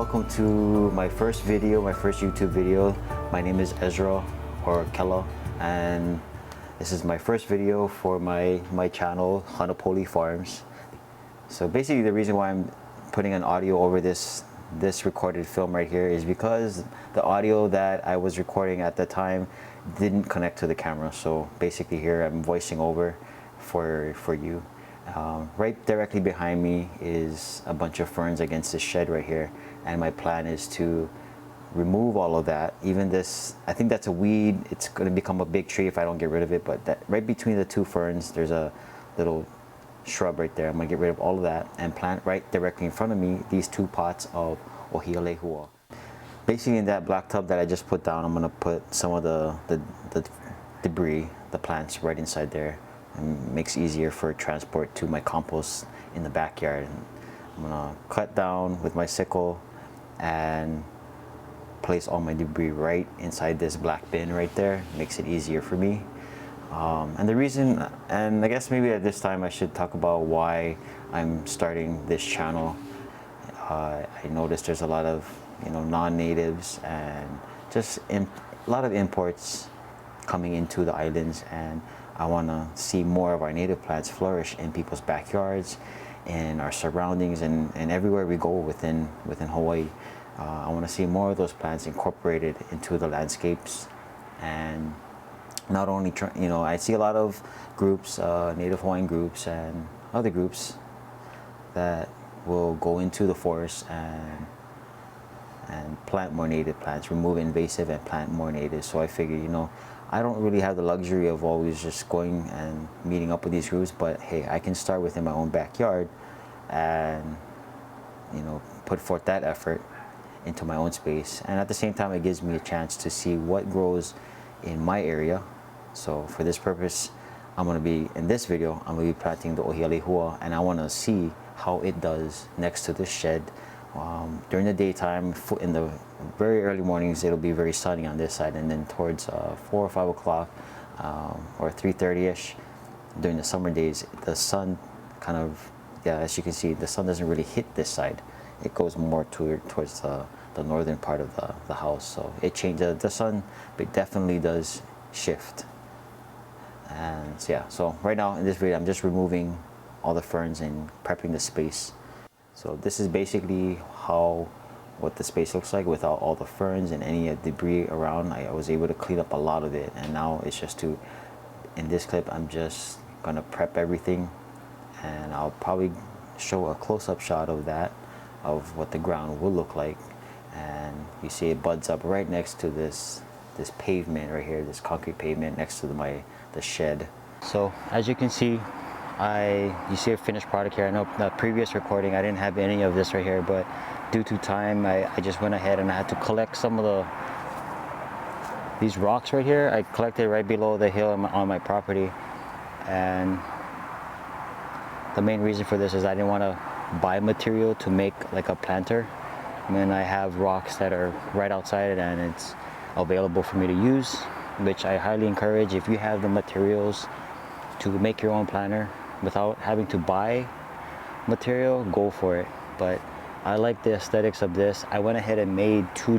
welcome to my first video, my first YouTube video. My name is Ezra or Kella, and this is my first video for my channel, Hanapoli Farms. So basically the reason why I'm putting an audio over this recorded film right here is because the audio that I was recording at the time didn't connect to the camera. So basically here I'm voicing over for you. Right directly behind me is a bunch of ferns against this shed right here, and my plan is to remove all of that. Even this, I think that's a weed. It's going to become a big tree if I don't get rid of it, but that right between the two ferns there's a little shrub right there. I'm going to get rid of all of that and plant right directly in front of me these two pots of Ohia Lehua. Basically in that black tub that I just put down, I'm going to put some of the debris, the plants right inside there. And makes it easier for transport to my compost in the backyard. And I'm gonna cut down with my sickle and place all my debris right inside this black bin right there. Makes it easier for me. And the reason, and I guess maybe at this time I should talk about why I'm starting this channel. I noticed there's a lot of non-natives and just a lot of imports coming into the islands, and I want to see more of our native plants flourish in people's backyards, in our surroundings, and everywhere we go within Hawaii. I want to see more of those plants incorporated into the landscapes. And not only, I see a lot of groups, Native Hawaiian groups and other groups that will go into the forest and plant more native plants, remove invasive and plant more native. So I figure, I don't really have the luxury of always just going and meeting up with these groups, but hey, I can start within my own backyard and put forth that effort into my own space. And at the same time, it gives me a chance to see what grows in my area. So for this purpose, in this video, I'm going to be planting the Ohia Lehua, and I want to see how it does next to this shed. During the daytime, in the very early mornings, it'll be very sunny on this side, and then towards 4 or 5 o'clock or 3:30ish during the summer days, the sun kind of, as you can see, the sun doesn't really hit this side. It goes more towards the northern part of the house. So it changes. The sun definitely does shift. And so right now in this video, I'm just removing all the ferns and prepping the space. So this is basically what the space looks like without all the ferns and any debris around. I was able to clean up a lot of it, and now it's just in this clip, I'm just gonna prep everything, and I'll probably show a close-up shot of what the ground will look like. And you see it buds up right next to this pavement right here, this concrete pavement next to the shed. So as you can see, you see a finished product here. I know the previous recording I didn't have any of this right here, but due to time I just went ahead and I had to collect some of these rocks right here. I collected right below the hill on my property, and the main reason for this is I didn't want to buy material to make like a planter. I mean, I have rocks that are right outside and it's available for me to use, which I highly encourage. If you have the materials to make your own planter without having to buy material, go for it. But I like the aesthetics of this. I went ahead and made two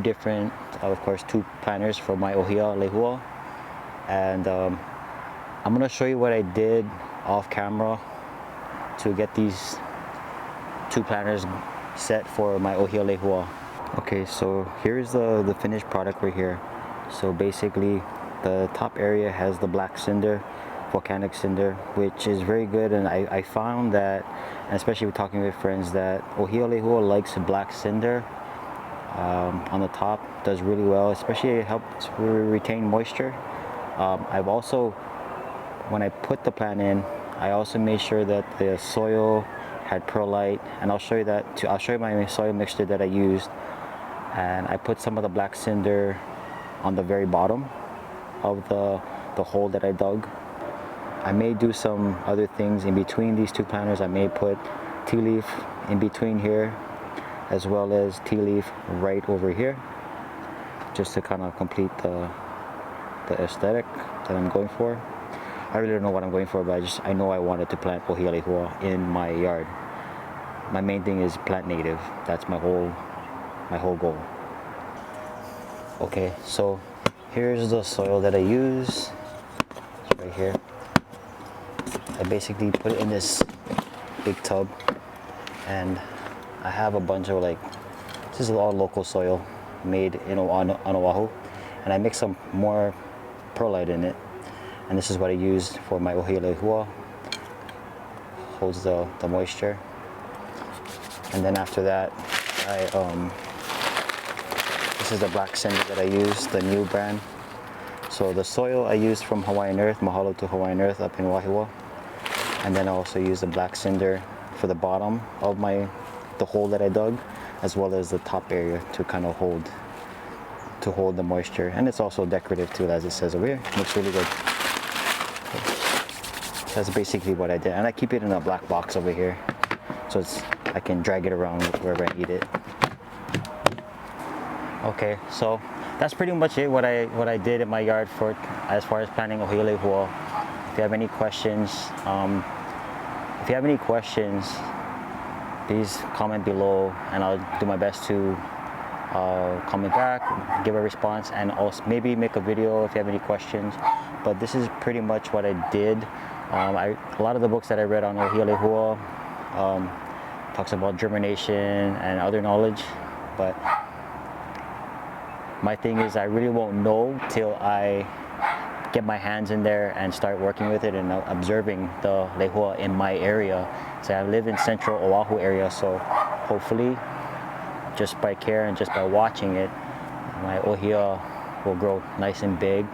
planters for my Ohia Lehua, and I'm gonna show you what I did off camera to get these two planters set for my Ohia Lehua. Okay, so here's the finished product right here. So basically the top area has the black cinder, volcanic cinder, which is very good. And I found that, especially with talking with friends, that Ohia Lehua likes black cinder on the top. Does really well, especially it helps retain moisture. I've also, when I put the plant in, I also made sure that the soil had perlite, and I'll show you that too. I'll show you my soil mixture that I used, and I put some of the black cinder on the very bottom of the hole that I dug. I may do some other things in between these two planters. I may put tea leaf in between here, as well as tea leaf right over here, just to kind of complete the aesthetic that I'm going for. I really don't know what I'm going for, but I know I wanted to plant Ohia Lehua in my yard. My main thing is plant native. That's my whole my whole goal. Okay, so here's the soil that I use. It's right here. I basically put it in this big tub, and I have a bunch of this is all local soil made on Oahu, and I mix some more perlite in it, and this is what I used for my Ohia Lehua. Holds the moisture, and then after that this is the black cinder that I use, the new brand. So the soil I used from Hawaiian Earth, mahalo to Hawaiian Earth up in Wahiawa, and then I also use the black cinder for the bottom of the hole that I dug, as well as the top area to kind of hold the moisture. And it's also decorative too, as it says over here. Looks really good. That's basically what I did, and I keep it in a black box over here, so I can drag it around wherever I need it. Okay, so that's pretty much it. What I did in my yard as far as planting Ohia Lehua. If you have any questions, please comment below, and I'll do my best to comment back, give a response, and also maybe make a video if you have any questions. But this is pretty much what I did. A lot of the books that I read on Ohia Lehua talks about germination and other knowledge, but my thing is I really won't know till I get my hands in there and start working with it and observing the lehua in my area. So I live in central Oahu area, so hopefully just by care and just by watching it, my ohia will grow nice and big,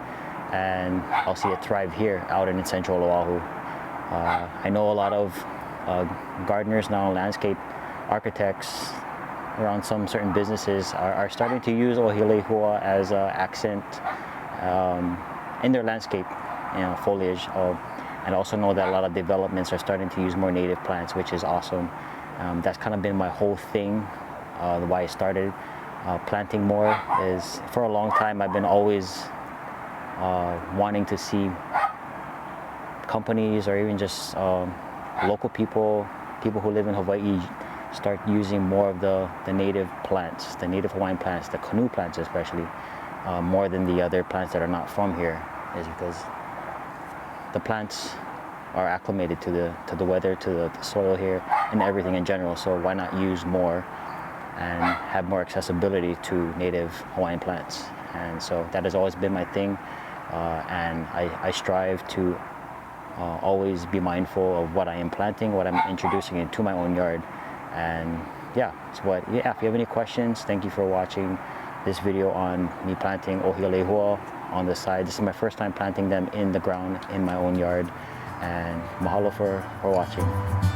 and I'll see it thrive here out in central Oahu. I know a lot of gardeners now, landscape architects around some certain businesses are starting to use Ohia Lehua as an accent in their landscape, foliage. And also know that a lot of developments are starting to use more native plants, which is awesome. That's kind of been my whole thing, why I started planting more. Is for a long time I've been always wanting to see companies or even just local people who live in Hawaii start using more of the native plants, the native Hawaiian plants, the canoe plants especially, more than the other plants that are not from here, is because the plants are acclimated to the weather, to the soil here, and everything in general. So why not use more and have more accessibility to native Hawaiian plants? And so that has always been my thing, and I strive to always be mindful of what I am planting, what I'm introducing into my own yard. And if you have any questions, thank you for watching this video on me planting Ohia Lehua on the side. This is my first time planting them in the ground in my own yard, and mahalo for watching.